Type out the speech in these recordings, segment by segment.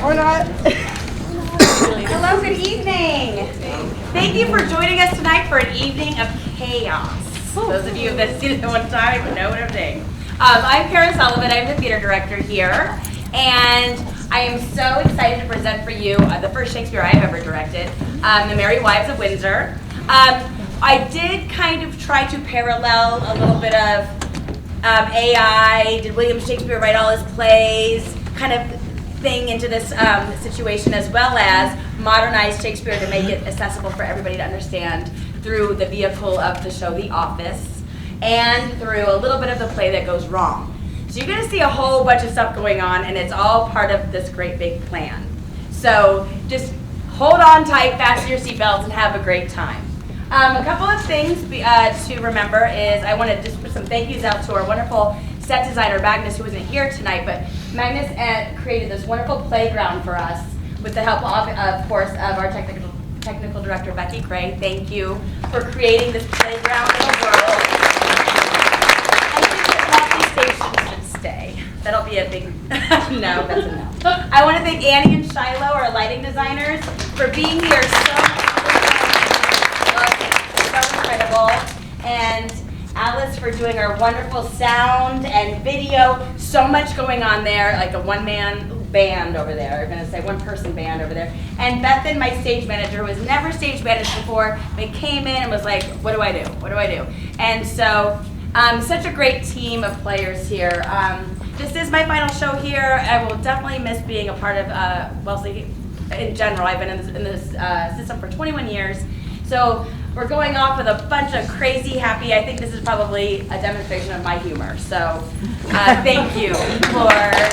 Or not. Hello, good evening. Thank you for joining us tonight for an evening of chaos. Those of you who have seen it one time know what I'm saying. I'm Kara Sullivan. I'm the theater director here, and I am so excited to present for you the first Shakespeare I've ever directed, the Merry Wives of Windsor. I did kind of try to parallel a little bit of AI, did William Shakespeare write all his plays, kind of thing into this situation, as well as modernize Shakespeare to make it accessible for everybody to understand through the vehicle of the show The Office, and through a little bit of the play that goes wrong. So you're going to see a whole bunch of stuff going on, and it's all part of this great big plan. So just hold on tight, fasten your seatbelts, and have a great time. A couple of things to remember is I want to just put some thank yous out to our wonderful set designer, Magnus, who isn't here tonight, but Magnus created this wonderful playground for us with the help of course, of our technical director, Becky Cray. Thank you for creating this playground in the world. I think that multi-station should stay. That'll be a big, no, that's a no. I want to thank Annie and Shiloh, our lighting designers, for being here so incredible. And Alice for doing our wonderful sound and video. So much going on there, like a one-man band over there. I'm going to say one-person band over there. And Bethan, my stage manager, who has never stage managed before, but came in and was like, what do I do? What do I do? And so, such a great team of players here. This is my final show here. I will definitely miss being a part of Wellesley in general. I've been in this system for 21 years. So we're going off with a bunch of crazy, happy. I think this is probably a demonstration of my humor. So thank you for a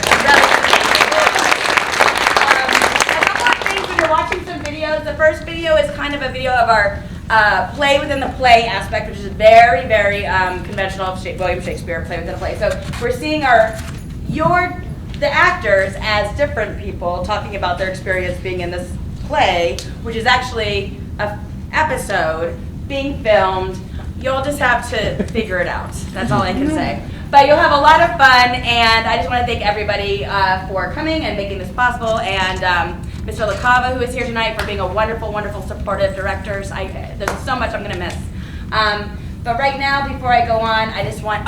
couple of things when you're watching some videos. The first video is kind of a video of our play within the play aspect, which is very, very conventional of William Shakespeare, play within a play. So we're seeing the actors as different people talking about their experience being in this play, which is actually a episode being filmed. You'll just have to figure it out. That's all I can say. But you'll have a lot of fun, and I just want to thank everybody for coming and making this possible, and Mr. LaCava, who is here tonight, for being a wonderful, wonderful supportive director. There's so much I'm going to miss. But right now, before I go on, I just want,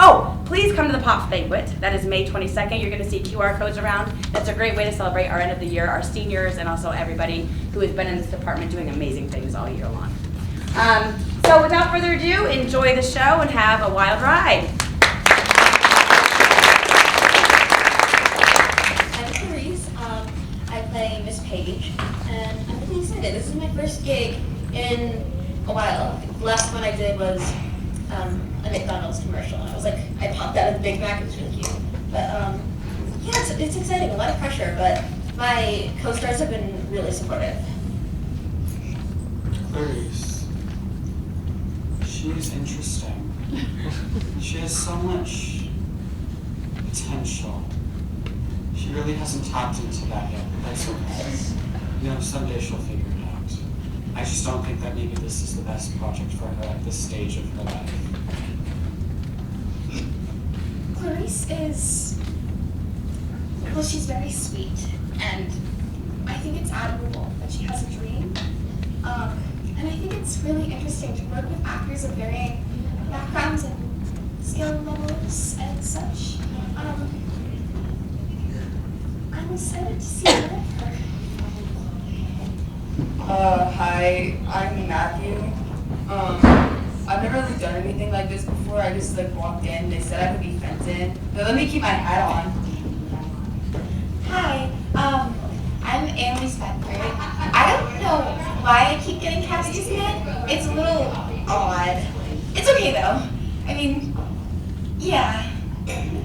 please come to the Pops Banquet. That is May 22nd. You're going to see QR codes around. That's a great way to celebrate our end of the year, our seniors, and also everybody who has been in this department doing amazing things all year long. So without further ado, enjoy the show and have a wild ride. I'm Clarice. I play Miss Page, and I'm really excited. This is my first gig in a while. The last one I did was a McDonald's commercial, and I popped out of the Big Mac. It was really cute. But yeah, it's exciting. A lot of pressure, but my co-stars have been really supportive. Clarice. She's interesting. She has so much potential. She really hasn't tapped into that yet, but that's okay. Someday she'll figure it out. I just don't think that maybe this is the best project for her at this stage of her life. Clarice is, she's very sweet, and I think it's admirable that she has a dream. And I think it's really interesting to work with actors of varying backgrounds and skill levels and such. I'm excited to see more of her. Hi, I'm Matthew. I've never really done anything like this before. I just walked in. They said I could be fencing. They let me keep my hat on. Hi, I'm Annalise Bedford. I don't know why I keep getting cast as men. It's a little odd. It's okay though. I mean, yeah.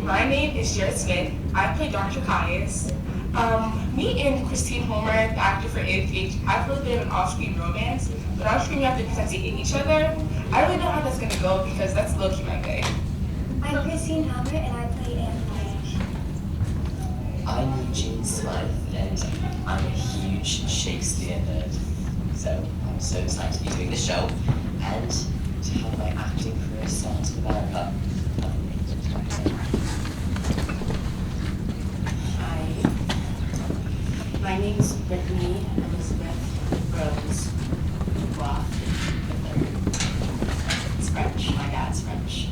My name is Jared Smith. I play Dr. Caius. Me and Christine Homer, the actor for AFH, have a little bit of an off-screen romance, but off-screen we have to pretend to hate each other. I don't really know how that's gonna go because that's low-key my thing. I'm Christine Homer and I play Anne. I'm Eugene Smythe and I'm a huge Shakespeare nerd. So I'm so excited to be doing this show and to have my acting career start with America. Hi. My name's Brittany Elizabeth Rose Roth III. It's French. My dad's French.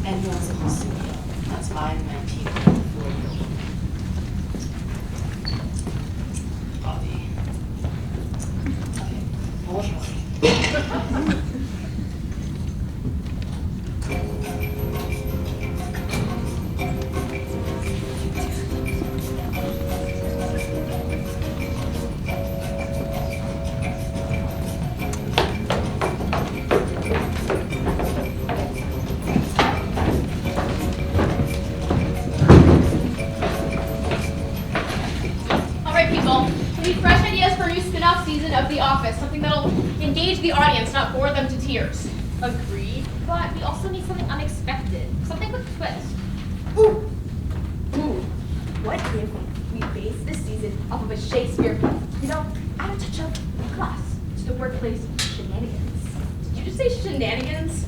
And he owns a whole studio. That's why I'm 19 and 4-year-old. Bobby. Okay. Bonjour. Of The Office, something that'll engage the audience, not bore them to tears. Agreed, but we also need something unexpected, something with a twist. Ooh! What if we base this season off of a Shakespeare play? You know, add a touch of class to the workplace shenanigans. Did you just say shenanigans?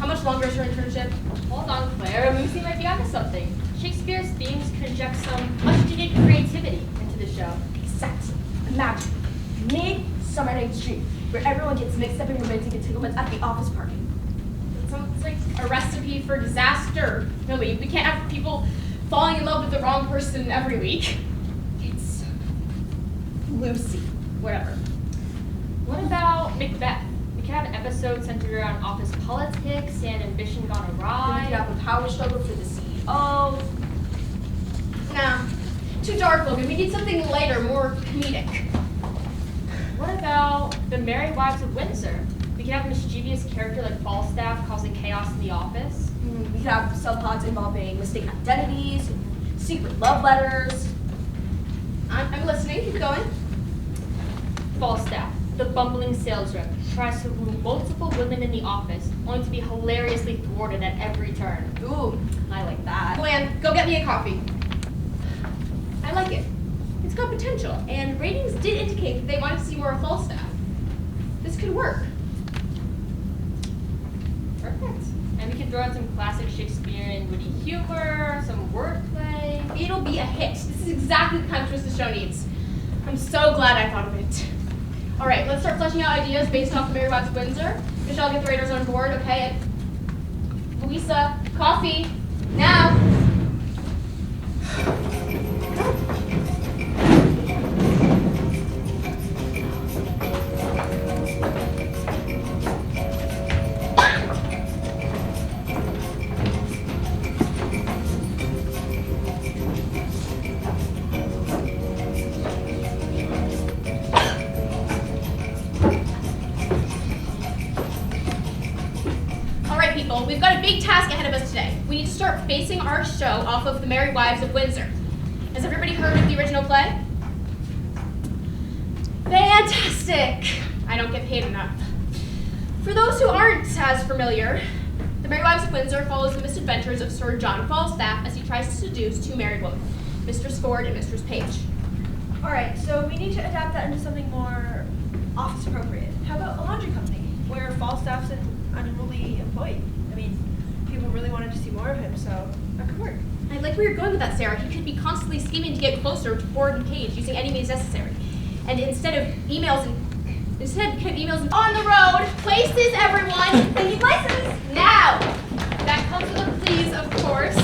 How much longer is your internship? Hold on, Claire, Lucy might be onto something. Shakespeare's themes could inject some much-needed creativity into the show. Exactly. Imagine Midsummer Night's Dream, where everyone gets mixed up in romantic entanglements at the office party. It sounds like a recipe for disaster. No, we can't have people falling in love with the wrong person every week. It's Lucy. Whatever. What about Macbeth? We could have an episode centered around office politics and ambition gone awry. We could have a power struggle for the CEO. Nah, too dark, Logan. We need something lighter, more comedic. What about the Merry Wives of Windsor? We could have a mischievous character like Falstaff causing chaos in the office. We could have subplots involving mistaken identities, secret love letters. I'm listening. Keep going. Falstaff, the bumbling sales rep, tries to woo multiple women in the office, only to be hilariously thwarted at every turn. Ooh, I like that. Luann, go get me a coffee. I like it. It's got potential, and ratings did indicate that they wanted to see more of Falstaff. This could work. Perfect. And we can throw in some classic Shakespearean witty humor, some wordplay. It'll be a hit. This is exactly the kind of twist the show needs. I'm so glad I thought of it. All right, let's start fleshing out ideas based off the Merry Wives of Windsor. Michelle, get the writers on board, okay? And Louisa, coffee, now. We've got a big task ahead of us today. We need to start basing our show off of the Merry Wives of Windsor. Has everybody heard of the original play? Fantastic! I don't get paid enough. For those who aren't as familiar, the Merry Wives of Windsor follows the misadventures of Sir John Falstaff as he tries to seduce two married women, Mistress Ford and Mistress Page. Alright, so we need to adapt that into something more office appropriate. How about a laundry company, where Falstaff's an unruly employee? I mean, people really wanted to see more of him, so that could work. I like where you're going with that, Sarah. He could be constantly scheming to get closer to Ford and Page using any means necessary. And instead of emails and on the road, places, everyone. Thank you, places. Now, that comes with a please, of course.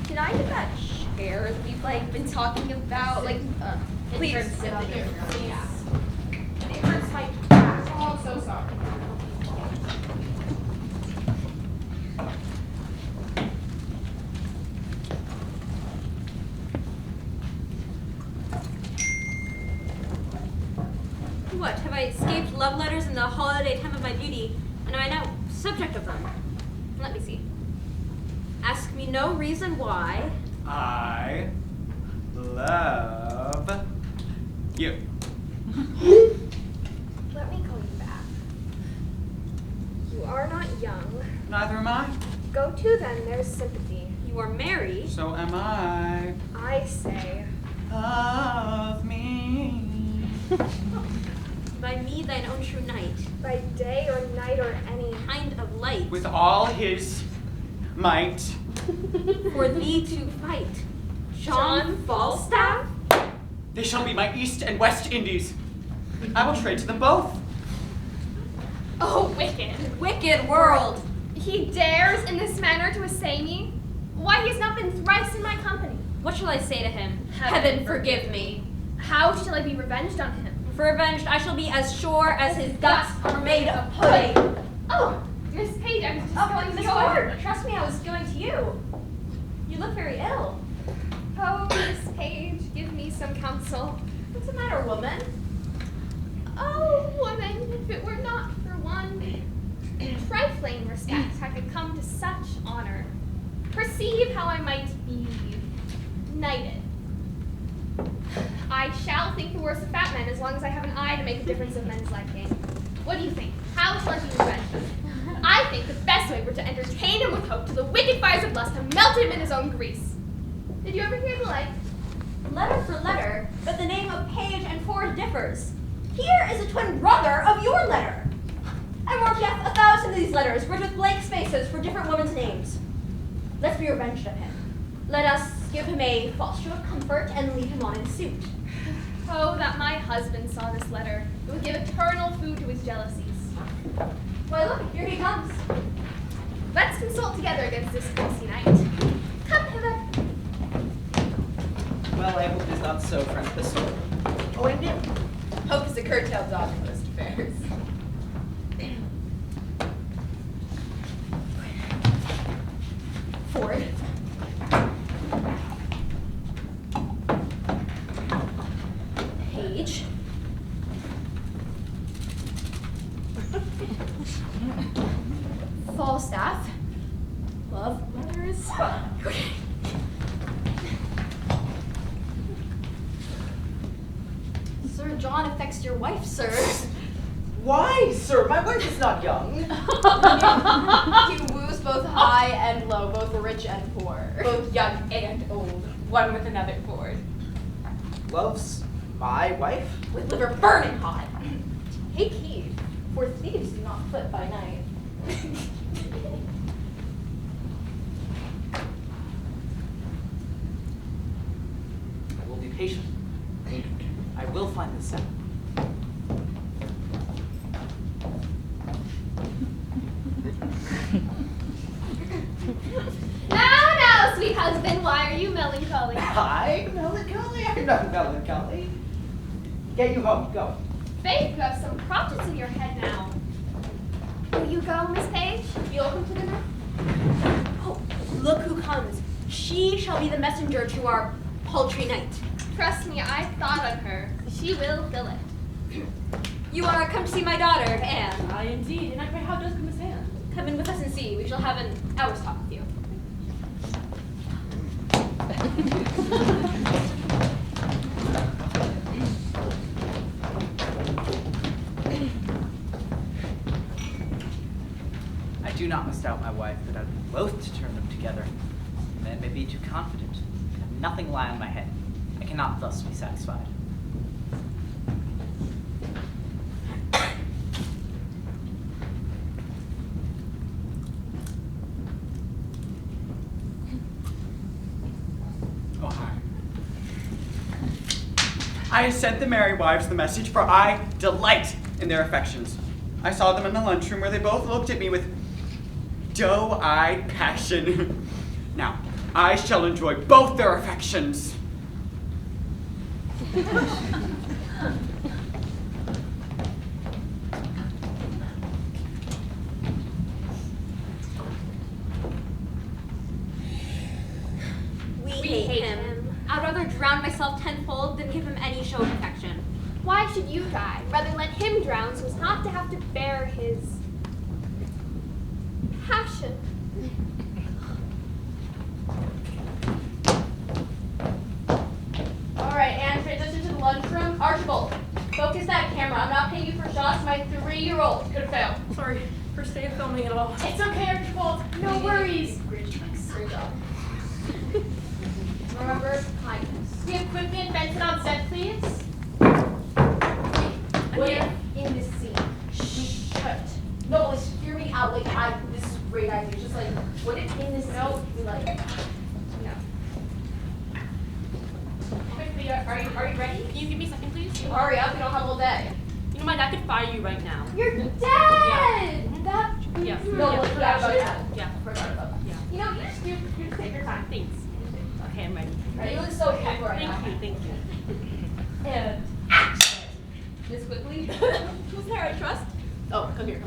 Can I get that chair that we've been talking about? Please. It hurts my back. Oh, I'm so sorry. What, have I escaped love letters in the holiday time of my beauty, and am I now subject of them? Let me see. Ask me no reason why. I love you. Let me call you back. You are not young. Neither am I. Go to then, there's sympathy. You are married. So am I. I say. Love me. By me thine own true knight. By day or night or any. Kind of light. With all his might. For thee to fight, John Falstaff? They shall be my East and West Indies. I will trade to them both. Oh, wicked. Wicked world! He dares in this manner to assay me? Why, he has not been thrice in my company. What shall I say to him? Heaven forgive me. How shall I be revenged on him? For revenged, I shall be as sure as his guts are made of pudding. Oh, Miss Page, I was just going to Miss yours. Ward, trust me, I was going to you. You look very ill. Oh, Miss Page, give me some counsel. What's the matter, woman? Oh, woman, if it were not for one trifling respect, I could come to such honor. Perceive how I might be knighted. I shall think the worst of fat men as long as I have an eye to make a difference of men's liking. What do you think? How shall I be revenged? I think the best way were to entertain him with hope till the wicked fires of lust have melted him in his own grease. Did you ever hear the like? Letter for letter, but the name of Page and Ford differs. Here is a twin brother of your letter. And more yet, 1,000 of these letters written with blank spaces for different women's names. Let's be revenged of him. Let us give him a false show of comfort and lead him on in suit. Oh, that my husband saw this letter. It would give eternal food to his jealousies. Why, look, here he comes. Let's consult together against this greasy knight. Come hither. Well, I hope it is not so, friend Pistol. Oh, I knew. Hope is a curtailed dog in most affairs. Ford. Page. Falstaff. Love letters. Sir John affects your wife, sir. Why, sir? My wife is not young. He woos both high and low, both rich and poor. Both young and old, one with another Ford. Loves my wife? With liver burning hot. Take heed, for thieves do not flit by night. I will be patient. I will find this out. Now, sweet husband, why are you melancholy? I'm melancholy? I'm not melancholy. Get you home, go. Faith, you have some crotchets in your head now. Will you go, Miss Page? Be open to dinner? Oh, look who comes. She shall be the messenger to our paltry knight. Trust me, I thought on her. She will fill it. You are come to see my daughter, Anne. I indeed, and I pray how does Miss Anne? Come in with us and see. We shall have an hour's talk with you. I do not misdoubt my wife, but I'd be loath to turn them together. Men may be too confident. I have nothing lie on my head. I cannot thus be satisfied. Oh, hi. I sent the Merry Wives the message, for I delight in their affections. I saw them in the lunchroom where they both looked at me with doe-eyed passion. Now, I shall enjoy both their affections. We hate him. I'd rather drown myself tenfold than give him any show of affection. Why should you die? Rather let him drown so as not to have to bear his passion. Alright, Anne, transition to the lunchroom. Archibald, focus that camera. I'm not paying you for shots. My 3-year-old could fail. Sorry, first day of filming at all. It's okay, Archibald. No worries. Great job. Remember, kindness. The equipment vented on set, please. We're in this scene. We should. No, let's hear me out. Like, this is a great idea. Just like, put it in this scene. Be like, Are you ready? Can you give me a second, please? You hurry up. We don't have all day. You know, my dad could fire you right now. Your dad! That. Yeah. No, Yeah. Forgot about that. Yeah. You know, you just take your time. Thanks. Okay, I'm ready. You look so cute right now. Thank you. And action. Just quickly. Who's there I trust? Oh, come here.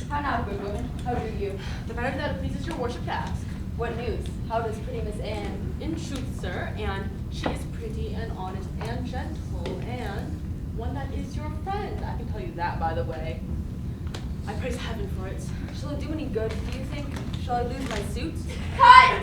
How now, good woman? How do you? The matter that it pleases your worship to ask. What news? How does pretty Miss Anne? In truth, sir, and she is pretty and honest and gentle and one that is your friend. I can tell you that, by the way. I praise heaven for it. Shall it do any good, do you think? Shall I lose my suit? Cut!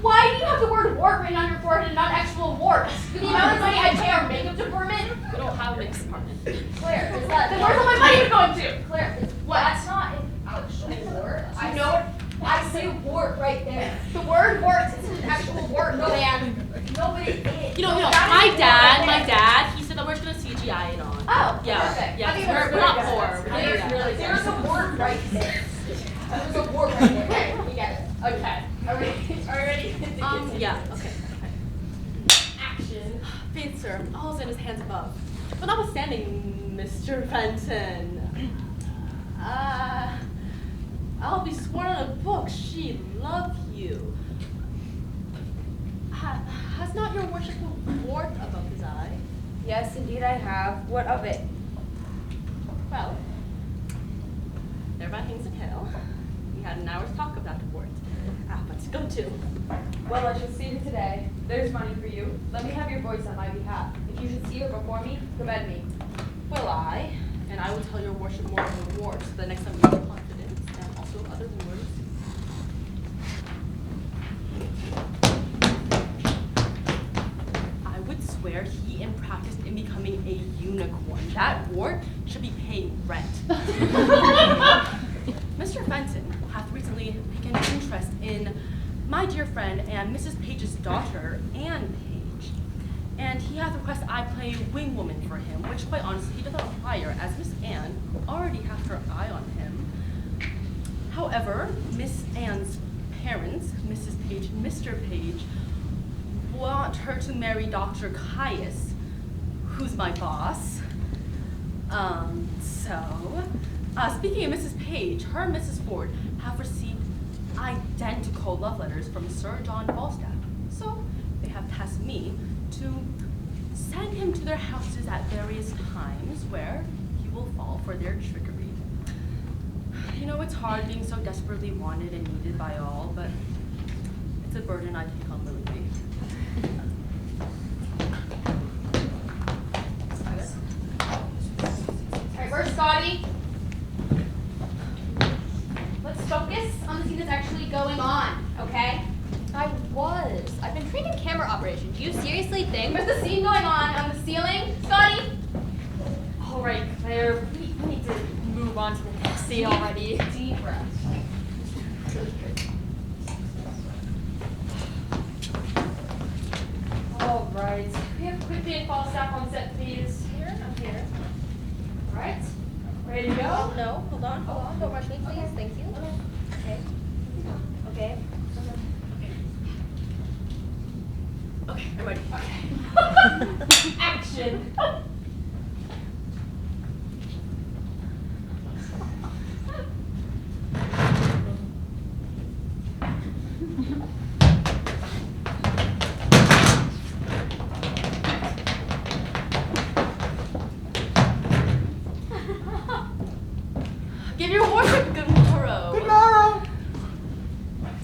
Why do you have the word wart written on your forehead and not actual warts? Do you know how much money I pay our makeup department? We don't have a makeup department. Claire, is that... Then where's all my money going to? Claire, what? That's not an actual wart. I know it. I say wart right there. The word wart isn't an actual wart, no man. Nobody is. You know, my dad, he said that we're just gonna CGI it on. Oh, yeah, perfect. yeah. I think We're not poor. There's a wart right there. There's a wart right there. Okay, we get it. Okay. Are we ready? Yeah, okay. Action. Faith, sir, all's in his hands above. But notwithstanding, Mr. Fenton, I'll be sworn on a book she loved you. Has not your worship a wart above his eye? Yes, indeed I have. What of it? Well, thereby hangs a tale. We had an hour's talk of that wart. But go to. Well, I shall see her today. There's money for you. Let me have your voice on my behalf. If you should see her before me, commend me. Will I? And I will tell your worship more of the wart the next time we have confidence, and also other rumors. I would swear he in practice in becoming a unicorn. That wart should be paying rent. Mr. Fenton hath recently taken interest in my dear friend and Mrs. Page's daughter, Anne Page. And he hath requested I play wing woman for him, which quite honestly he does not require, as Miss Anne already hath her eye on him. However, Miss Anne's parents, Mrs. Page and Mr. Page, want her to marry Dr. Caius, who's my boss. Speaking of Mrs. Page, her and Mrs. Ford have received identical love letters from Sir John Falstaff. So they have tasked me to send him to their houses at various times where he will fall for their trickery. You know, it's hard being so desperately wanted and needed by all, but it's a burden I take on willingly. Alright, where's Scotty? Let's focus on the scene that's actually going on, okay? I've been trained in camera operation. Do you seriously think? Where's the scene going on the ceiling? Scotty? All right, Claire, we need to move on to the next scene already. Deep breath. All right. We have quickly and Falstaff on set, please. Here, I'm here. All right. Ready to go? No, hold on. Don't rush me, please. Thank you. Okay. Okay, I'm ready. Action. Give your worship good morrow. Good morrow.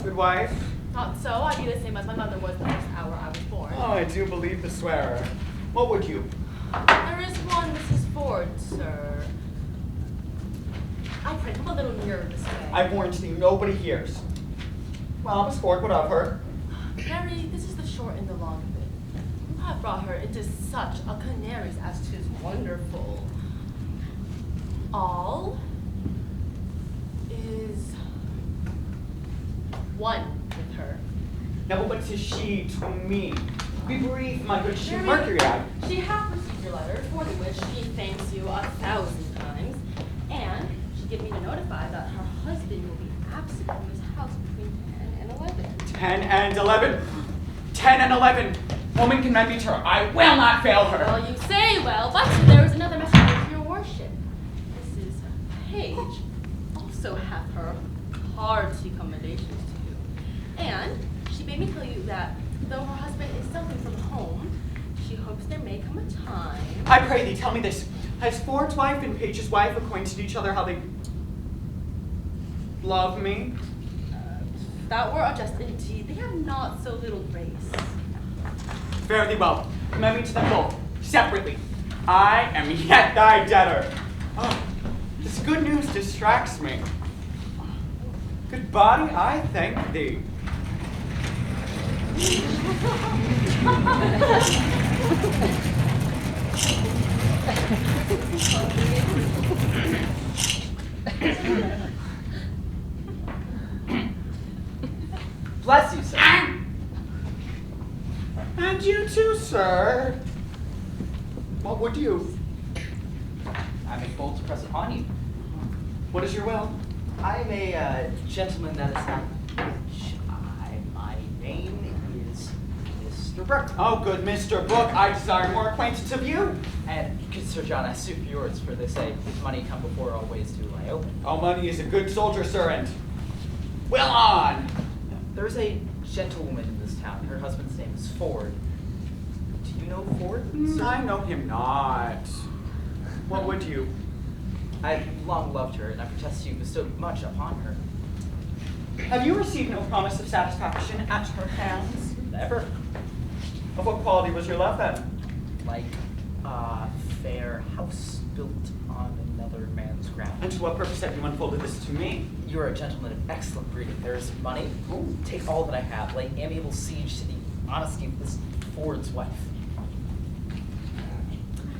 Good wife. Not so. I'd be the same as my mother was the first hour I was born. Oh, I do believe the swearer. What would you? There is one Mrs. Ford, sir. I pray, come a little nearer this way. I warrant thee, nobody hears. Well, Miss Ford, what of her? Mary, this is the short and the long of it. You have brought her into such a canaries as 'tis wonderful. All is one with her. Now, but 'tis she to me. Be brief, my good she Mary, Mercury eye. She hath received your letter, for the which she thanks you 1,000 times, and she gave me to notify that her husband will be absent from his house between 10 and 11. 10 and 11. 10 and 11. Woman can I beat her. I will not fail her. Well, you say well, but there is another messenger to your worship. Mrs. Page also hath her hearty commendations to you. And she bade me tell you that though her husband is suffering from home, she hopes there may come a time. I pray thee, tell me this. Has Ford's wife and Page's wife acquainted each other how they love me? That were just indeed. They have not so little grace. Fare thee well. Commend me to them both, separately. I am yet thy debtor. Oh, this good news distracts me. Good body, I thank thee. Bless you, sir. And you too, sir. What would you? I make bold to press upon you. What is your will? I am a gentleman that is not rich. My name is Mr. Brooke. Oh, good Mr. Brooke, I desire more acquaintance of you. And good Sir John, I sue for yours, for they say money come before all ways do lie open. Oh, money is a good soldier, sir, and well on. There's a gentlewoman in this town. Her husband's name is Ford. Do you know Ford? sir? I know him not. What would you? I've long loved her, and I protest you bestowed much upon her. Have you received no promise of satisfaction at her hands? Never. Of what quality was your love then? Like a fair house built on another man's ground. And to what purpose have you unfolded this to me? You're a gentleman of excellent breeding. There is money. Take all that I have. Lay amiable siege to the honesty of this Ford's wife.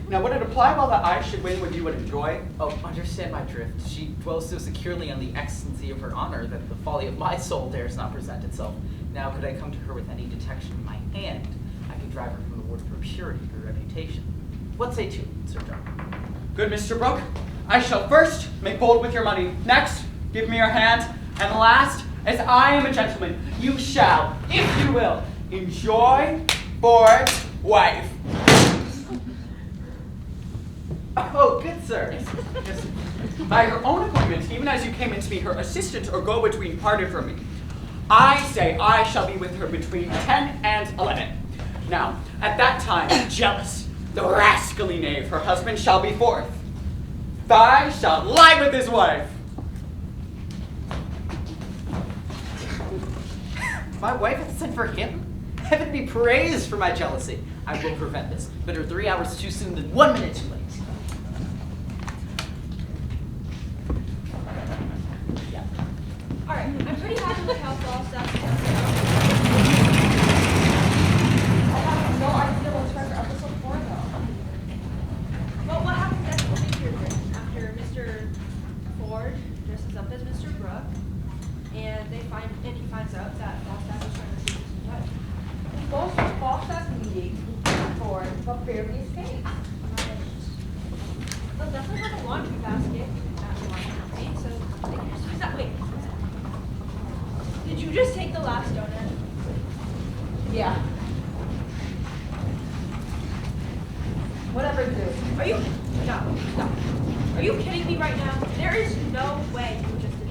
Now, would it apply well that I should win what you would enjoy? Oh, understand my drift. She dwells so securely on the excellency of her honor that the folly of my soul dares not present itself. Now, could I come to her with any detection in my hand, I could drive her from the ward of her purity, her reputation. What say to it, Sir John? Good Mr. Brooke, I shall first make bold with your money. Next, give me your hand. And last, as I am a gentleman, you shall, if you will, enjoy Ford's wife. Oh, good sir. Yes. By her own appointment, even as you came in to be her assistant or go-between, parted from me, I say I shall be with her between 10 and 11. Now, at that time, jealous, the rascally knave, her husband, shall be forth. Thigh shall lie with his wife. My wife hath sent for him? Heaven be praised for my jealousy. I will prevent this. Better 3 hours too soon than 1 minute too late. Alright, I'm pretty happy with how fall stuff is. I have no idea what's right for episode 4 though. Well, what happens next will be your dream after Mr. Ford dresses up as Mr. Brooke, and he finds out that Falstaff is trying to see his wife. Falstaff's meeting Ford, but barely escapes. They'll definitely have a laundry basket at the laundry company, so they can just use that. Wait. Did you just take the last donut? Yeah. Whatever, dude. Are you? No. Are you kidding me right now? There is no way you just did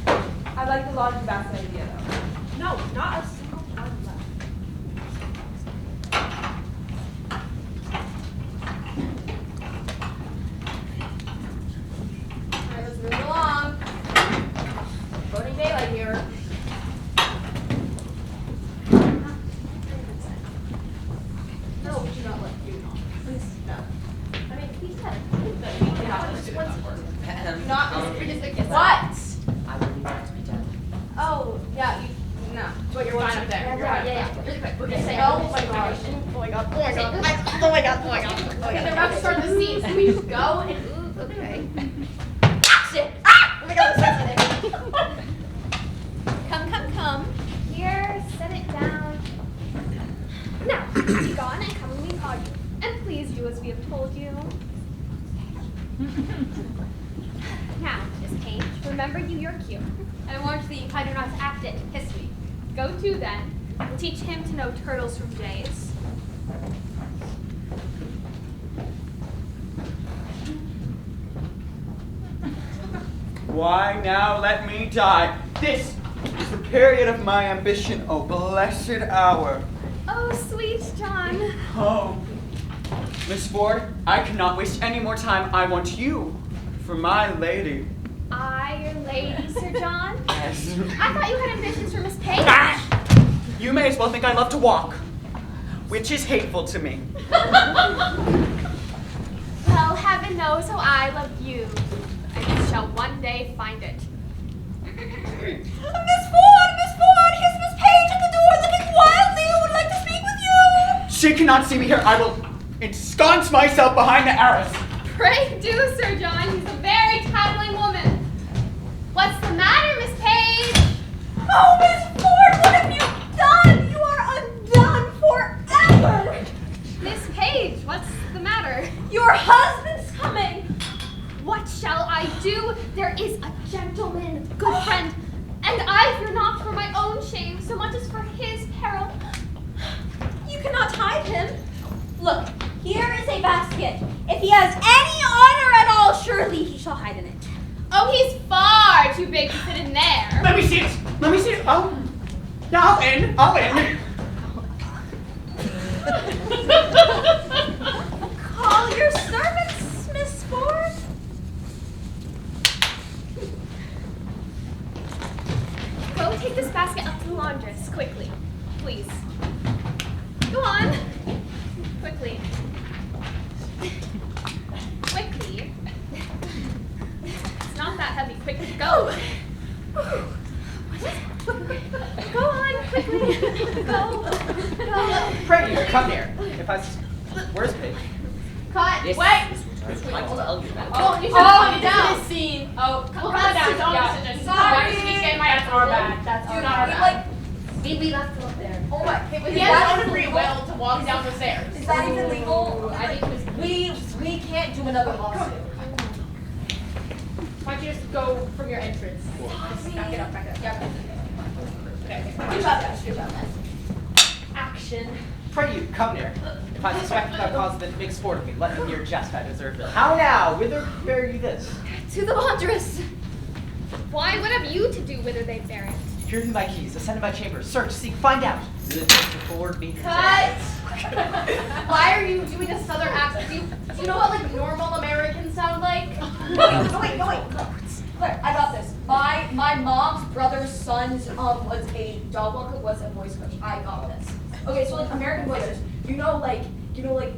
that. I like the laundry basket idea though. No, not a single one left. Alright, let's move along. Voting daylight here. No, we do not let you know. Please, no. I mean, he said it. But we don't have to. Not what? I would leave that to be done. Oh, yeah, no. But you're fine up there. You're fine. Yeah. Really quick. We're Okay, gonna say, oh oh my my gosh. gosh. Oh my god. Oh my god. Oh my god. Oh my god. Oh my god. They're about to start the scene, so we just go and okay. Action! Ah! Oh my god, I'm sensitive. Come. Here, set it down. Now, be gone and come when we call you. And please do as we have told you. Now, Miss Page, remember your cue. I warned thee if I do not act it, kiss me. Go to then. We'll teach him to know turtles from jays. Why now let me die? This is the period of my ambition, oh blessed hour. Oh, sweet John. Oh, Miss Ford, I cannot waste any more time. I want you for my lady. I, your lady, Sir John? Yes. I thought you had ambitions for Miss Page. Ah! You may as well think I love to walk, which is hateful to me. Well, heaven knows how I love you. I shall one day find it. Miss Ford, here's Miss Page at the door looking wildly who would like to speak with you. She cannot see me here. I will ensconce myself behind the arras. Pray do, Sir John. He's a very tattling woman. What's the matter, Miss Page? Oh, Miss Ford, what have you done? You are undone forever. Miss Page, what's the matter? Your husband's coming. What shall I do? There is a gentleman, good friend, and I fear not for my own shame so much as for his peril. You cannot hide him. Look, here is a basket. If he has any honor at all, surely he shall hide in it. Oh, he's far too big to fit in there. Let me see it. Let me see it. Oh, now I'll in. I'll in. Call your servants, Miss Ford. Go take this basket up to the laundress, quickly. Please. Go on. Quickly. Quickly. It's not that heavy. Quickly, go. Go on, quickly. Go. Pray you, come here. Where's Page? Cut. This Wait. is what I tell you about. Oh, you should calm it down. Scene. Oh, calm down. Don't Sorry. That's our bad. That's our bad. We left him up there. Oh my. Is He that has no free even will to walk down the stairs. Is that even legal? I think it was. We can't do another lawsuit. Why don't you just go from your entrance? Just back it up, back it up. Yeah. Okay. Good job, guys. Action. Pray you, come near. If I suspect that thou caused them to make sport of me, let me near jest I deserve it. How now? Whither bear you this? To the laundress. Why? What have you to do whither they bear it? Here be my keys. Ascend to my chamber. Search, seek, find out. Good Mr. Ford be Cut! Why are you doing a southern accent? Do you know what like normal Americans sound like? No, wait. Claire, I got this. My mom's brother's son's was a dog walker, was a voice coach. I got this. Okay, so like American voices, you know like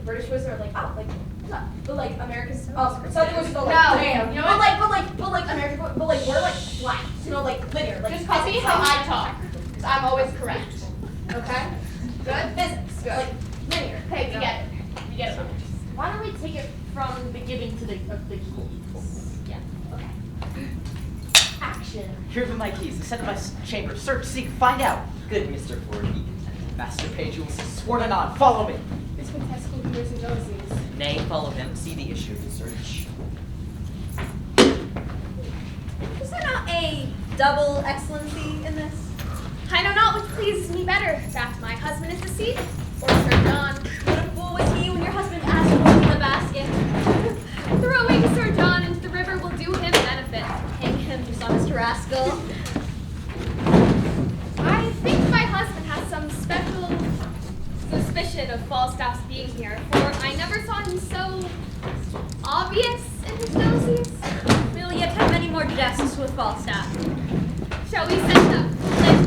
British voices are like but like American Southern voices are like No, damn. you know but what? like American but like we're like flat. You know, like linear. Like Just copy how I talk. Because I'm always correct. Okay? Good? physics. Good. Like linear. Okay, we get it. We get it. Why don't we take it from the beginning to the keys? Yeah. Okay. Action. Here be my keys. Ascend to my chamber. Search, seek, find out. Good Mr. Ford be content. Master Page, you will see sworn anon. Follow me. This one has school years and noses. Nay, follow him. See the issue of the search. Is there not a double excellency in this? I know not which pleases me better, that my husband is deceived, or Sir John. What a fool was he when your husband asked for in the basket? Throwing Sir John into the river will do him benefit. Hang him, you honest rascal. I think my husband has some special suspicion of Falstaff's being here, for I never saw him so obvious in his noses. We'll yet have many more jests with Falstaff. Shall we send the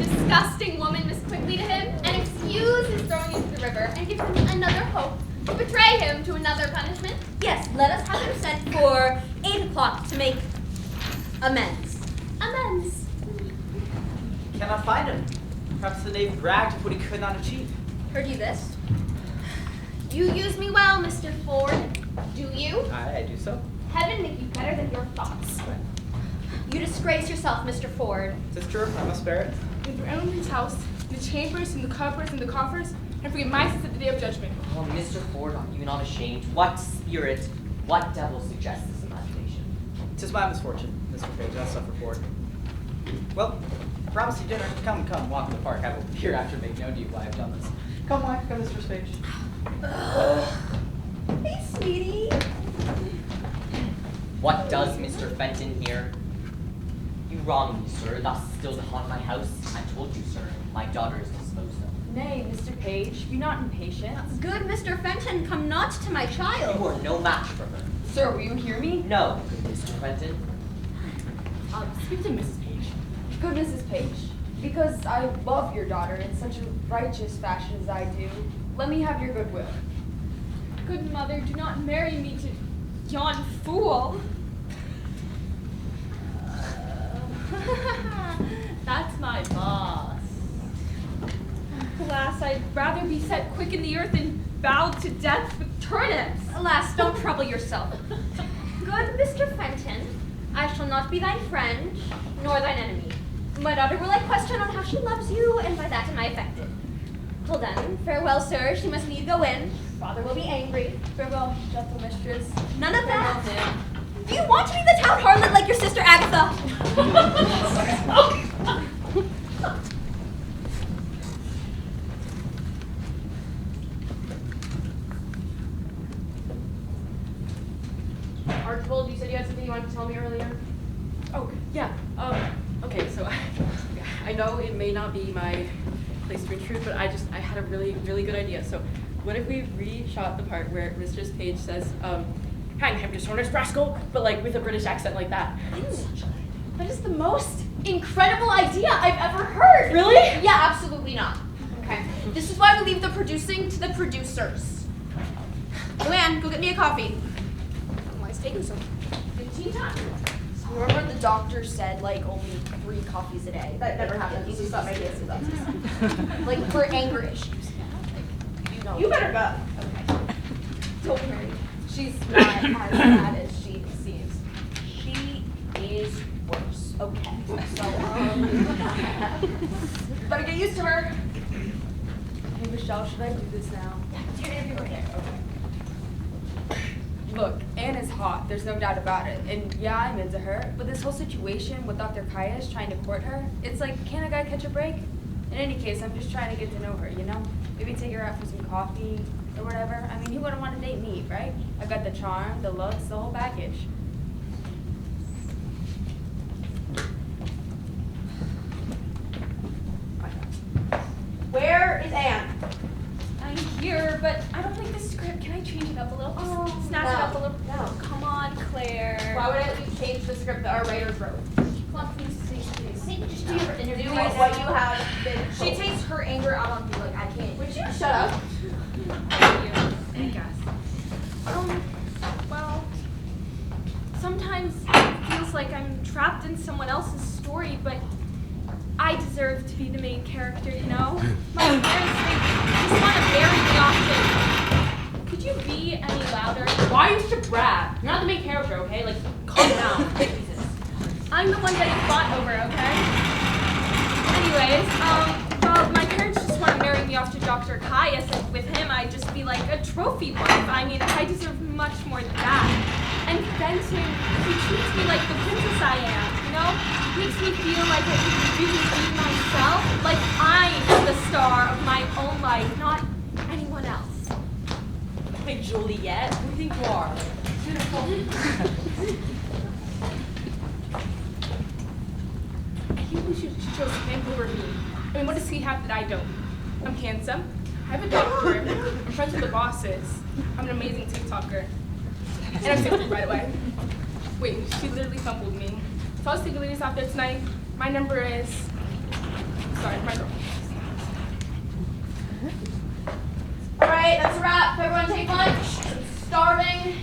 disgusting woman Miss Quickly to him and excuse his throwing into the river and give him another hope to betray him to another punishment? Yes, let us have him sent for 8 o'clock to make amends. Amends. Cannot find him. Perhaps the knave bragged of what he could not achieve. Heard you this? You use me well, Mr. Ford. Do you? I do so. Heaven make you better than your thoughts. You disgrace yourself, Mr. Ford. Is true? I must bear it. With your own his house, the chambers and the cupboards and the coffers, and forget my sins at the day of judgment. Oh, Mr. Ford, are you not ashamed? What spirit, what devil suggests this imagination? 'Tis my misfortune, Mr. Page. I suffer for it. Well, Promise you dinner. Come, walk in the park. I will be here after to make known to you why I've done this. Come, wife, come, Mr. Page. Hey, sweetie. What does Mr. Fenton here? You wrong me, sir, thus still to haunt my house. I told you, sir, my daughter is disposed of. Nay, Mr. Page, be not impatient. Good Mr. Fenton, come not to my child. You are no match for her. Sir, will you hear me? No, good Mr. Fenton. Speak to Mrs. Page. Good Mrs. Page, because I love your daughter in such a righteous fashion as I do, let me have your goodwill. Good mother, do not marry me to yon fool. That's my boss. Alas, I'd rather be set quick in the earth and bowed to death with turnips. Alas, don't trouble yourself. Good Mr. Fenton, I shall not be thine friend, nor thine enemy. My daughter will I question on how she loves you, and by that am I affected. Till then, farewell, sir, she must need go in. Father will be angry. Farewell, gentle mistress. None of that. Farewell, Do you want to be the town harlot like your sister Agatha? Archibald, you said you had something you wanted to tell me earlier? Oh, yeah. Okay, so I know it may not be my place to intrude, but I had a really good idea. So what if we reshot the part where Mistress Page says, hang him, dishonest rascal, but like with a British accent like that? That is the most incredible idea I've ever heard. Really? Yeah, absolutely not. Okay. This is why we leave the producing to the producers. Joanne, go get me a coffee. Why is taking so 15 times? Remember the doctor said like only 3 coffees a day? That never happens. You just thought maybe it's like for anger issues. You know. You better go. Okay. Don't worry. She's not as bad as she seems. She is worse. Okay. So, better get used to her. Hey, Michelle, should I do this now? Do your interview right there. Okay. Look, Anne is hot. There's no doubt about it. And yeah, I'm into her. But this whole situation with Dr. Kayash trying to court her, it's like, can a guy catch a break? In any case, I'm just trying to get to know her, you know? Maybe take her out for some coffee or whatever. I mean, who wouldn't want to date me, right? I've got the charm, the looks, the whole package. Where is Anne? I'm here, but I don't like this script. Can I change it up a little? Just snatch it up a little. No. Come on, Claire. Why would I let you change the script that our writers wrote? Come on, please. Just do your interview Do with it what now. you have been. She takes her anger out on me like I can't. Would you shut up? Thank you, I guess. Well, sometimes it feels like I'm trapped in someone else's story, but I deserve to be the main character, you know? My parents, they just want to marry me often. Could you be any louder? Why are you such a brat? You're not the main character, okay? Like, calm down. Jesus. I'm the one that you fought over, okay? Anyways, well, my parents just want to marry me off to Dr. Caius, and with him I'd just be like a trophy wife. I mean, I deserve much more than that. And Benson, he treats me like the princess I am, you know? Makes me feel like I can really be myself, like I'm the star of my own life, not anyone else. Hey, Juliet, who do you think you are? Beautiful. He chose him over me. I mean, what does he have that I don't? I'm handsome. I have a doctorate. I'm friends with the bosses. I'm an amazing TikToker. And I'm 60 right away. Wait, she literally fumbled me. So I'll see you ladies out there tonight. My number is... Sorry, my girl. All right, that's a wrap. Everyone take lunch. I'm starving.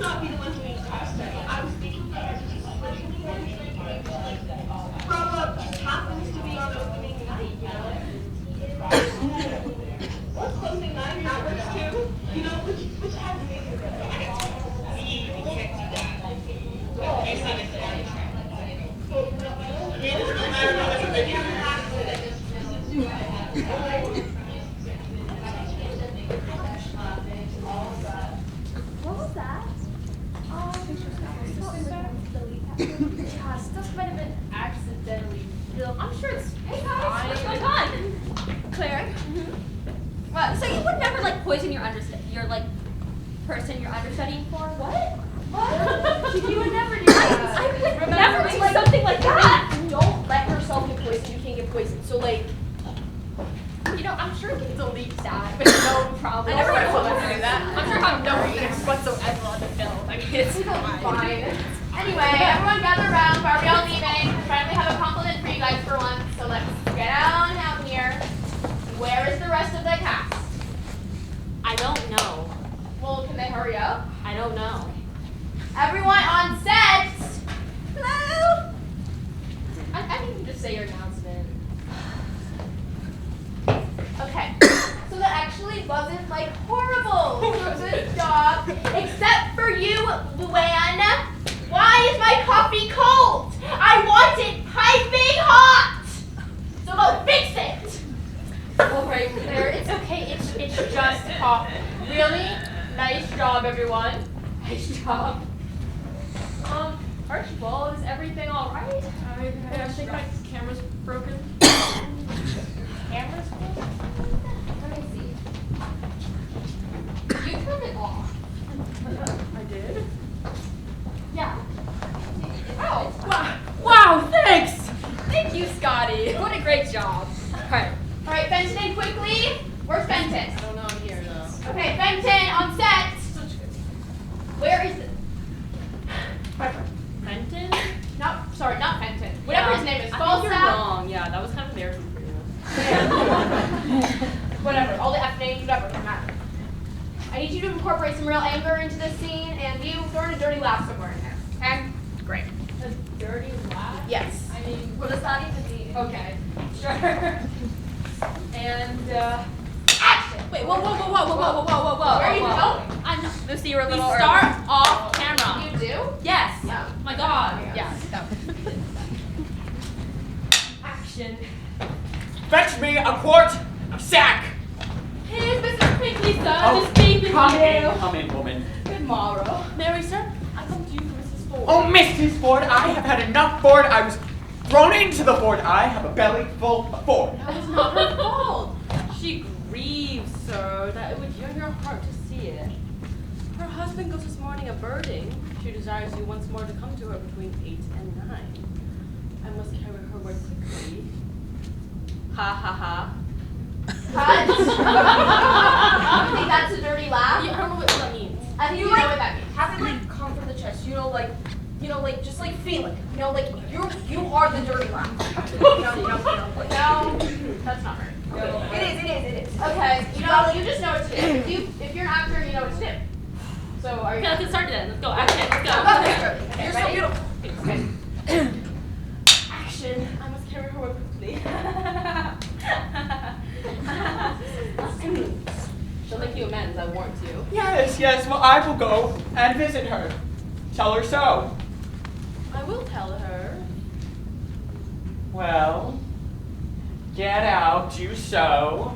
not be the one doing class study. I was thinking that Rob happens to be on opening night, you know? Or closing night, that works too. You know, which has to make it better. We can't do that. You said it's on the track. It doesn't really matter whether they do What was that? Yeah, stuff might have been accidentally filled. I'm sure it's Hey guys, what's going on? Claire? What? So you would never like poison your person you're understudying for? What? You would never do that. I would Remember, never it's do like- something like that. Don't let yourself get poisoned. You can't get poisoned. So like, You know, I'm sure it can delete that with no problem. I never would have whatsoever. thought to do that. I'm sure have no effects whatsoever on the film. I mean, it's fine. Anyway, everyone gather around. Why are we all leaving? Finally have a compliment for you guys for once. So let's get on out here. Where is the rest of the cast? I don't know. Well, can they hurry up? I don't know. Everyone on set. Hello. I think you can just say your announcement. Okay, so that actually wasn't like horrible. So good job. Except for you, Luann. Why is my coffee cold? I want it piping hot. So go fix it. All right, Claire, it's okay. It's just coffee. Really? Nice job, everyone. Nice job. Archibald, is everything all right? I think my camera's broken. Camera's broken? Let me see. You turned it off. I did? Yeah. Oh, wow, thanks! Thank you, Scotty. What a great job. Alright. All right, Fenton in quickly. Where's Fenton? I don't know, I'm here though. Okay, Fenton on set. Where is it? Fenton? Not Fenton. Whatever his name is. I think you're Falstaff. wrong. Yeah, that was kind of embarrassing for you. Whatever. All the F names, whatever. Doesn't matter. I need you to incorporate some real anger into this scene, and you throw in a dirty laugh somewhere in there. Okay? Great. A dirty laugh? Yes. I mean, What does that even mean? okay. Sure. And, Action. Wait, whoa. Where are you going? I'm not. Lucy, you're a We little start early. off camera. You do? Yes. Oh. My God. Yeah. Action. Fetch me a quart of sack. here's Mrs. Quickly, sir. Oh, to speak with come in, woman. Good morrow. Mary, sir, I come to you for Mrs. Ford. Oh, Mrs. Ford, I have had enough Ford. I was thrown into the Ford. I have a belly full of Ford. That was not her fault. She grieves, sir, that it would yearn your heart to see it. Her husband goes this morning a birding. She desires you once more to come to her between 8 and 9. I must carry her word quickly. Ha ha ha. Cut. You think that's a dirty laugh? Yeah, I don't know what that means. I think You you know what that means. Have it like come from the chest. Just like feel it. You are the dirty laugh. No, that's not her. No. It is. Okay, you just know it's him. If you're an actor, you know it's him. So are you? Okay, let's get started then. Let's go. Action. Let's go. You're so beautiful. Okay. Action. I must carry her word quickly. She'll make you amends, I warrant you. Yes, well, I will go and visit her. Tell her so. I will tell her. Well, get out, you so.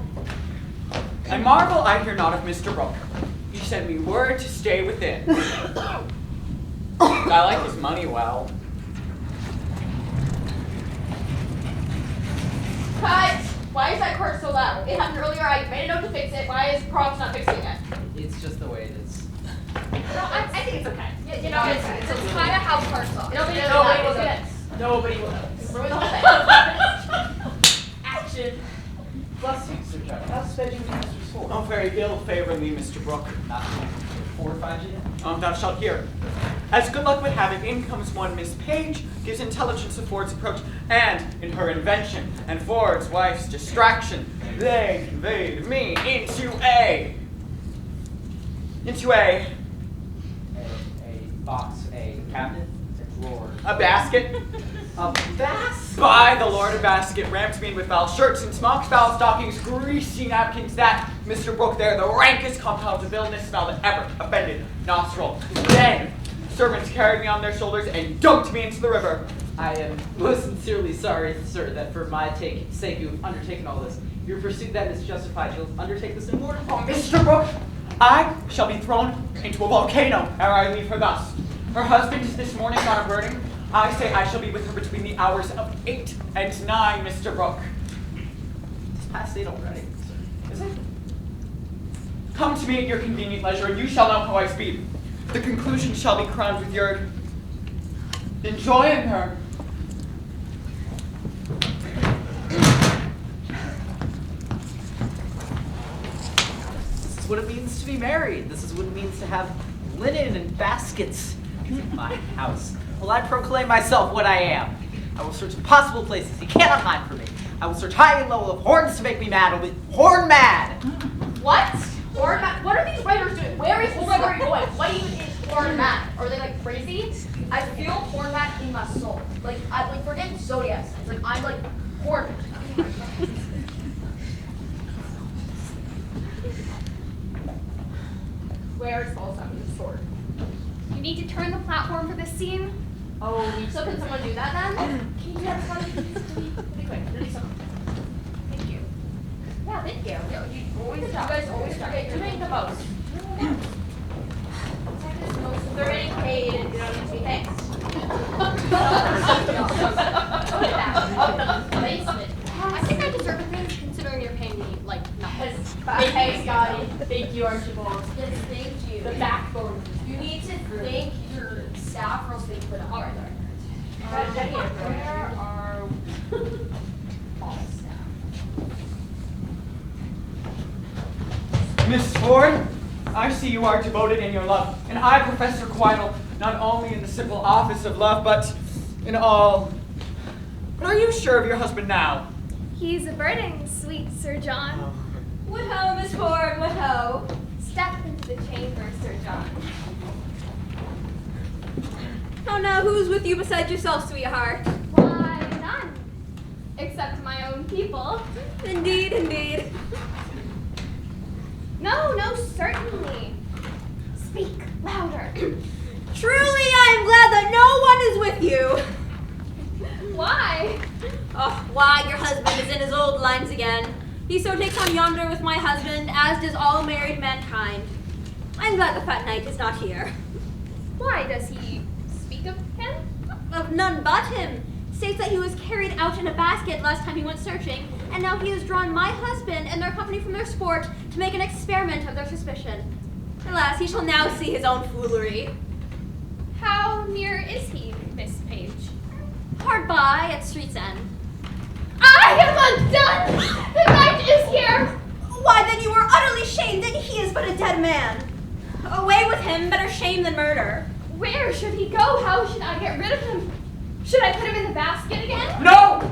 I marvel I hear not of Mr. Brooke. He sent me word to stay within. I like his money well. Cut. Why is that cart so loud? It happened earlier. I made a note to fix it. Why is Props not fixing it? It's just the way it is. No, I think it's okay. You know, It's kind of how parts are. Nobody will notice. Nobody will notice. Ruin the whole thing. Action. Bless you, Sir John. How's spending Mr. Ford? Oh, very ill favor me, Mr. Brooke. Not fortified you yet? Thou shalt hear. As good luck would have it, in comes one Miss Page, gives intelligence of Ford's approach, and in her invention and Ford's wife's distraction, they conveyed me into a box, a cabinet, a drawer. A basket. A basket? By the Lord, a basket ramped me with foul shirts and smocks, foul stockings, greasy napkins, that, Mr. Brooke there, the rankest compounds of illness smell that ever offended nostril. Then, servants carried me on their shoulders and dumped me into the river. I am most sincerely sorry, sir, that for my sake you have undertaken all this. Your pursuit then is justified. You'll undertake this in order. Oh, Mr. Brooke, I shall be thrown into a volcano ere I leave her thus. Her husband is this morning on a burning. I say I shall be with her between the hours of 8 and 9, Mr. Brooke. It's past 8 already, sir. Is it? Come to me at your convenient leisure, and you shall know how I speak. The conclusion shall be crowned with your enjoying her. This is what it means to be married. This is what it means to have linen and baskets in my house. Well, I proclaim myself what I am. I will search impossible places he cannot hide from me. I will search high and low of horns to make me mad. I'll be horn mad. What? Horn mad? What are these writers doing? Where is the story going? What even is horn mad? Are they like crazy? I feel horn mad in my soul. Like forget zodiac signs. Like I'm like horn mad. Where is Falstaff with his sword? You need to turn the platform for this scene. Oh, so can someone do that then? Can you do that for me? Really quick, really simple. Thank you. Yeah, thank you. You guys always forget you're doing the most. They're getting paid and you don't need to be thanked. I think I deserve a thing considering you're paying me like nothing. Thank you, Scotty. Thank you, Archibald. Yes, thank you. The backbone. You need to thank your staff or else they put a hard on. Where are All staff. Miss Ford, I see you are devoted in your love, and I, Professor Quidel, not only in the simple office of love, but in all. But are you sure of your husband now? He's a burning, sweet Sir John. What ho, Miss Ford, what ho? Step into the chamber, Sir John. Oh, now who's with you besides yourself, sweetheart? Why, none. Except my own people. Indeed, indeed. No, certainly. Speak louder. Truly, I am glad that no one is with you. Why? Oh, why, your husband is in his old lines again. He so takes on yonder with my husband, as does all married mankind. I'm glad the fat knight is not here. Why, does he speak of him? Of none but him. States that he was carried out in a basket last time he went searching, and now he has drawn my husband and their company from their sport to make an experiment of their suspicion. Alas, he shall now see his own foolery. How near is he, Miss Page? Hard by, at street's end. I am undone! The knight is here! Why, then you are utterly shamed, and he is but a dead man. Away with him, better shame than murder. Where should he go? How should I get rid of him? Should I put him in the basket again? No,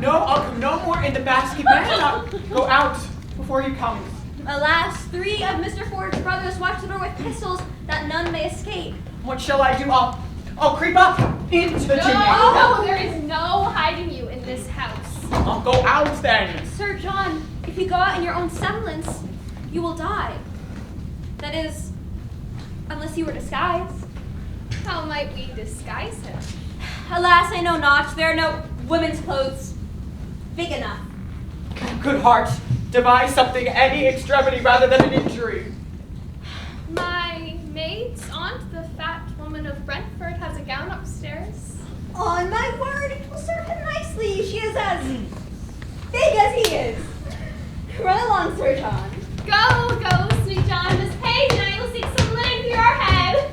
I'll come no more in the basket, man. I'll go out before he comes. Alas, 3 of Mr. Ford's brothers watch the door with pistols, that none may escape. What shall I do? I'll creep up into the chimney. No, there is no hiding you in this house. I'll go out then. Sir John, if you go out in your own semblance, you will die. That is, unless you were disguised. How might we disguise him? Alas, I know not. There are no women's clothes big enough. Good heart, devise something, any extremity rather than an injury. My maid's aunt, the fat woman of Brentford, has a gown upstairs. On my word, it will serve him nicely. She is as big as he is. Run along, Sir John. Go, sweet John. Miss Page and I will seek some linen for your head.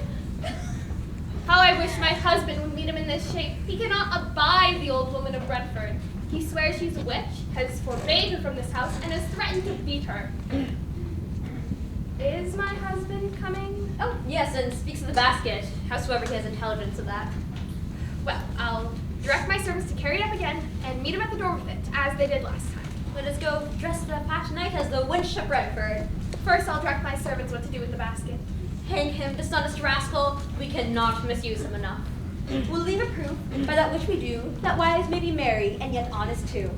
How I wish my husband would meet him in this shape. He cannot abide the old woman of Brentford. He swears she's a witch, has forbade her from this house, and has threatened to beat her. Is my husband coming? Oh, yes, and speaks of the basket. Howsoever he has intelligence of that. Well, I'll direct my servants to carry it up again and meet him at the door with it, as they did last time. Let us go dress the fat knight as the wench of Brentford. First, I'll direct my servants what to do with the basket. Hang him, dishonest rascal. We cannot misuse him enough. We'll leave a proof, by that which we do, that wives may be merry and yet honest too.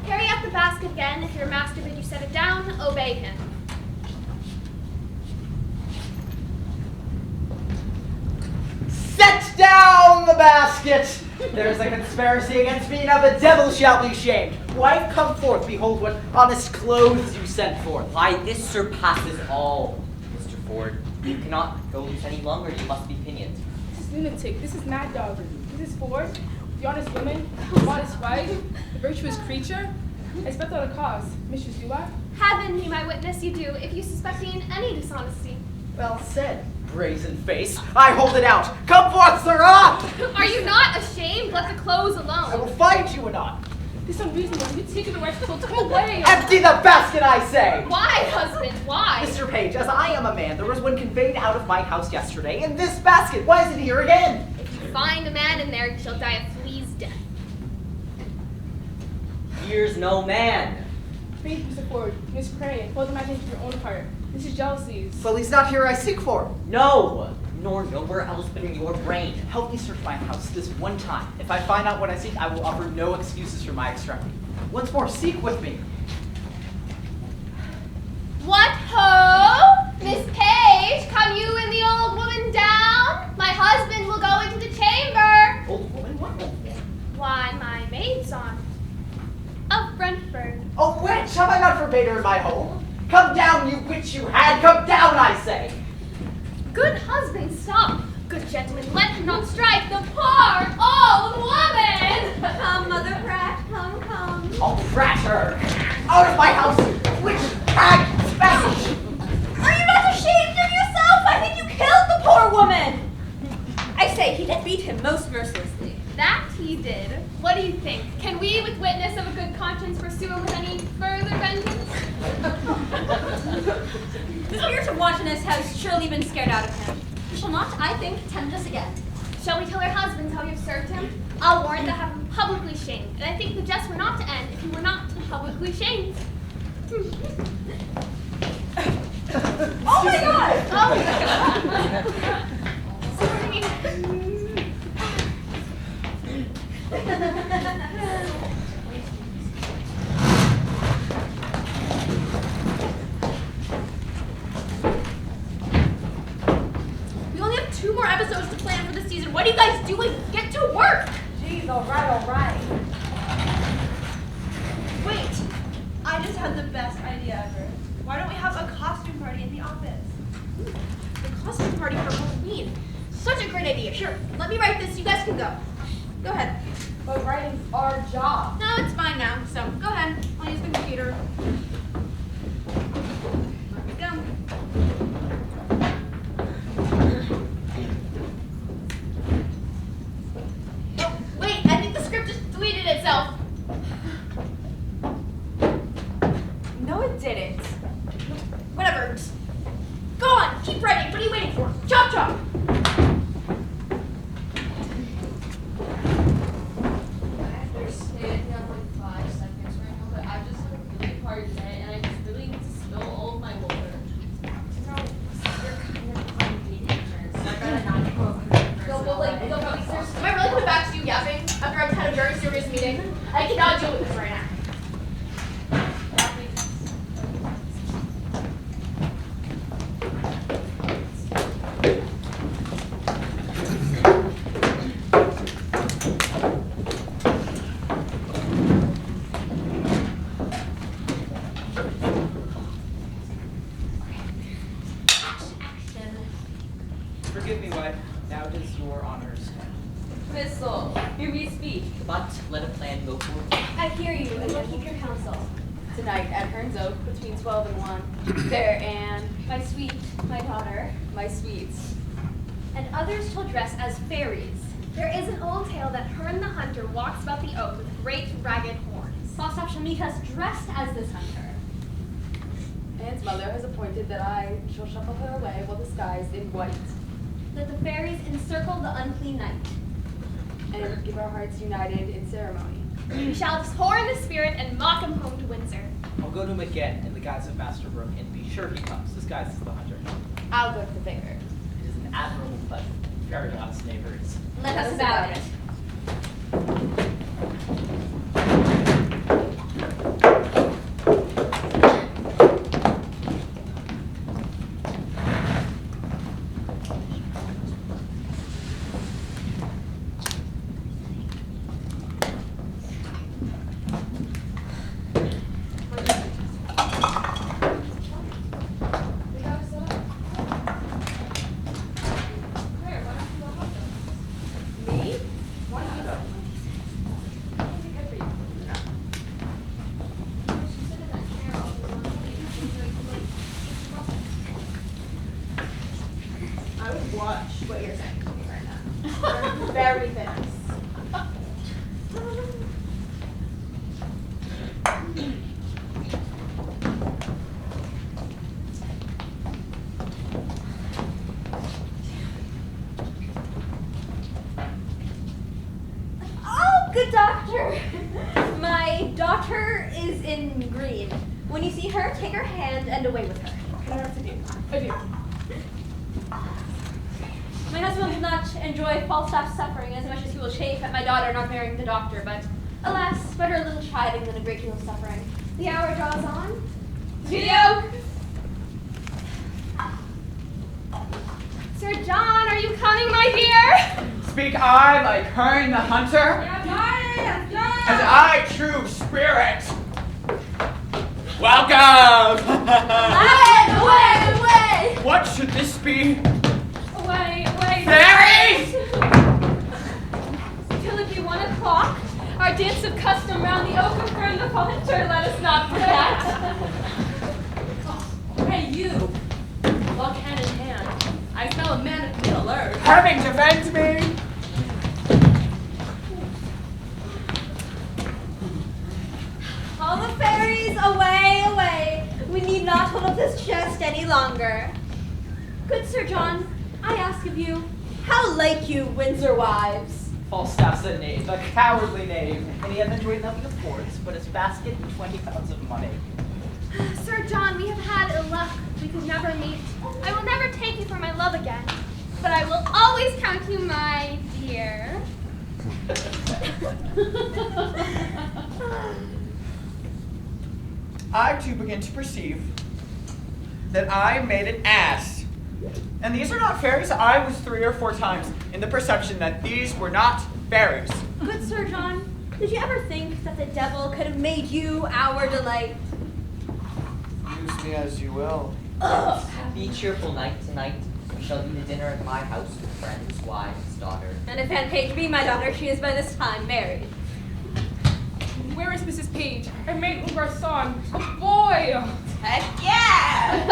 Carry up the basket again. If your master bid you set it down, obey him. Set down the basket! There's a conspiracy against me, now the devil shall be shamed. Wife, come forth, behold what honest clothes you sent forth. Why, this surpasses all, Mr. Ford. You cannot go loose any longer, you must be pinioned. This is lunatic, this is mad dog. This is Ford, the honest woman, the modest wife, the virtuous creature. I expect out a cause. Mistress, do I? Heaven be my witness, you do, if you suspect me in any dishonesty. Well said, brazen face. I hold it out. Come forth, sirrah! Are you not ashamed? Let the clothes I will alone. find you anon. This is unreasonable. You've taken the right clothes. Come away. Empty the basket, I say! Why, husband, why? Mr. Page, as I am a man, there was one conveyed out of my house yesterday in this basket. Why is it here again? If you find a man in there, you shall die a flea's death. Here's no man. Faith, Mr. Ford, Miss Cray, hold the matter into your own heart. This is jealousies. Well, he's not here I seek for. No, nor nowhere else but in your brain. Help me search my house this one time. If I find out what I seek, I will offer no excuses for my extremity. Once more, seek with me. What ho! Miss Page, come you and the old woman down? My husband will go into the chamber. Old woman, what old woman? Why, my maid's on. Of Brentford. Oh, witch, have I not forbade her in my home? Come down, you witch you had, come down, I say! Good husband, stop. Good gentleman, let him not strike the poor old woman. Come, Mother Pratt, come, come. I'll rat her! Out of my house, witch, hag, Spanish! Are you not ashamed of yourself? I think you killed the poor woman. I say, he did beat him most mercilessly. That he did. What do you think? Can we, with witness of a good conscience, pursue him with any further vengeance? The spirit of wantonness has surely been scared out of him. He shall not, I think, tempt us again. Shall we tell our husbands how we have served him? I'll warrant to have him publicly shamed, and I think the jest were not to end if he were not publicly shamed. Oh my God! Oh. Sorry. We only have 2 more episodes to plan for the season. What are you guys doing? Get to work! Jeez, all right. Wait, I just had the best idea ever. Why don't we have a costume party in the office? The costume party for Halloween. Such a great idea. Sure, let me write this. You guys can go. Go ahead. But writing's our job. No, it's fine now. So go ahead. I'll use the computer. Let me go. Oh, wait, I think the script just deleted itself. No, it didn't. Whatever. Just go on. Keep writing. What are you waiting for? Chop, chop. Am I really coming back to you yapping after I've had a very serious meeting? I cannot deal with this right now. Forgive me, wife. Now does your honor stand. Missile, hear me speak. But let a plan go forward. I hear you, and will keep your counsel. Tonight at Hearn's Oak between 12 and 1. There and My sweet, my daughter, my sweets. And others shall dress as fairies. There is an old tale that Herne the hunter walks about the oak with great ragged horns. Falstaff shall meet us dressed as this hunter. Anne's mother has appointed that I shall shuffle her away while disguised in white. That the fairies encircle the unclean knight. And give our hearts united in ceremony. You shall tour in the spirit and mock him home to Windsor. I'll go to him again in the guise of Master Brooke and be sure he comes, disguised as the hunter. I'll go to the vicar. It is an admirable pleasure. Very honest neighbors. Let us about it. I would watch what you're saying to me right now. You're very famous. Oh, good doctor. My daughter is in green. When you see her, take her hand and away with her. Adieu. My husband will not enjoy Falstaff's suffering as much as he will chafe at my daughter not marrying the doctor, but alas, better a little chiding than a great deal of suffering. The hour draws on. Geo! Sir John, are you coming, my dear? Speak I like Hearn the hunter, and I true spirit. Welcome! Away! What should this be? Away! Fairies! Till it be 1 o'clock, our dance of custom round the oak of Hearn the hunter, let us not forget. Hey, you! Walk hand in hand. I smell a man of middle earth. Having defend me? All the fairies, away, away. We need not hold up this chest any longer. Good Sir John, I ask of you, how like you Windsor wives? Falstaff's a knave, a cowardly knave, and he hath enjoyed nothing of courts but his basket and 20 pounds of money. Sir John, we have had ill luck. We could never meet. I will never take you for my love again, but I will always count you my dear. I too begin to perceive that I made an ass. And these are not fairies. I was 3 or 4 times in the perception that these were not fairies. Good Sir John, did you ever think that the devil could have made you our delight? Use me as you will. Be cheerful night tonight. We shall eat a dinner at my house with friends, wives, daughters. And if Aunt Page be my daughter, she is by this time married. Where is Mrs. Page? Our maid and garçon. Oh boy! Heck yeah!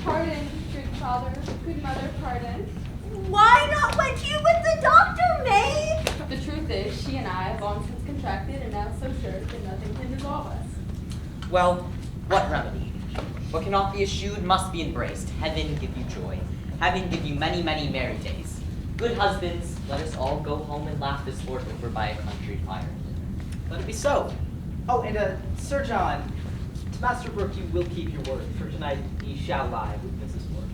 Pardon, good father, good mother, pardon. Why not wed you with the doctor, maid? The truth is, she and I have long since contracted and now so sure that nothing can dissolve us. Well, what remedy? What cannot be eschewed must be embraced. Heaven give you joy. Heaven give you many, many merry days. Good husbands, let us all go home and laugh this sport over by a country fire. Let it be so. Oh, and Sir John, to Master Brooke you will keep your word, for tonight ye shall lie with Mrs. Ward.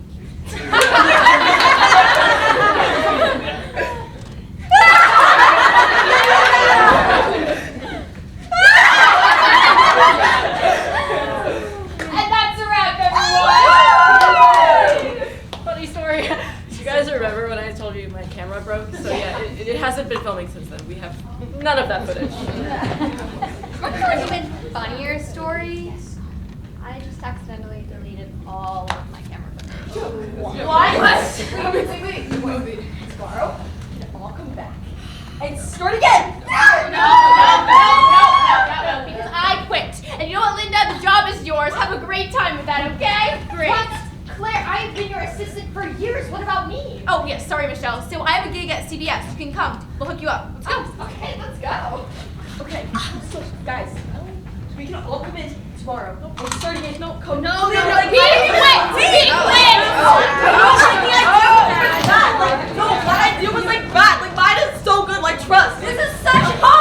And that's a wrap, everyone! Funny story. You guys remember when I told you my camera broke? So yeah, it hasn't been filming since then. We have none of that footage. An even funnier story. I just accidentally deleted all of my camera footage. What? Wait. Tomorrow, it'll all come back. And start again! No, because I quit. And you know what, Linda? The job is yours. Have a great time with that, okay? Great. What? Claire, I have been your assistant for years. What about me? Oh, yes, sorry, Michelle. So I have a gig at CBS. You can come. We'll hook you up. Let's go. Okay, let's go. Okay, so guys, we can all come in tomorrow. We're starting it. No, No, quit! No, what I do was like bad. Like mine is so good. Like trust. This is such hard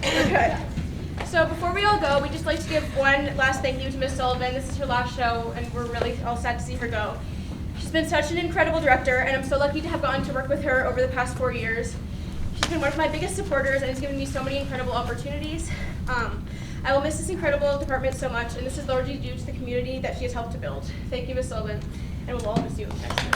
Okay. So before we all go, we'd just like to give one last thank you to Miss Sullivan. This is her last show, and we're really all sad to see her go. She's been such an incredible director, and I'm so lucky to have gotten to work with her over the past 4 years. She's been one of my biggest supporters and has given me so many incredible opportunities. I will miss this incredible department so much, and this is largely due to the community that she has helped to build. Thank you, Miss Sullivan, and we'll all miss you next year.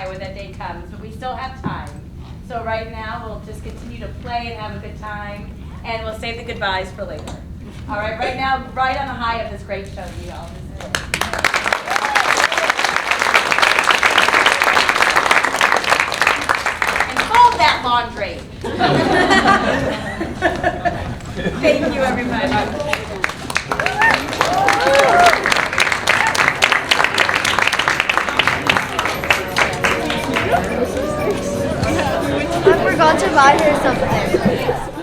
When that day comes, but we still have time. So right now we'll just continue to play and have a good time, and we'll save the goodbyes for later. All right, right now, right on the high of this great show, you all. And fold that laundry. Thank you, everybody. I forgot to buy her something.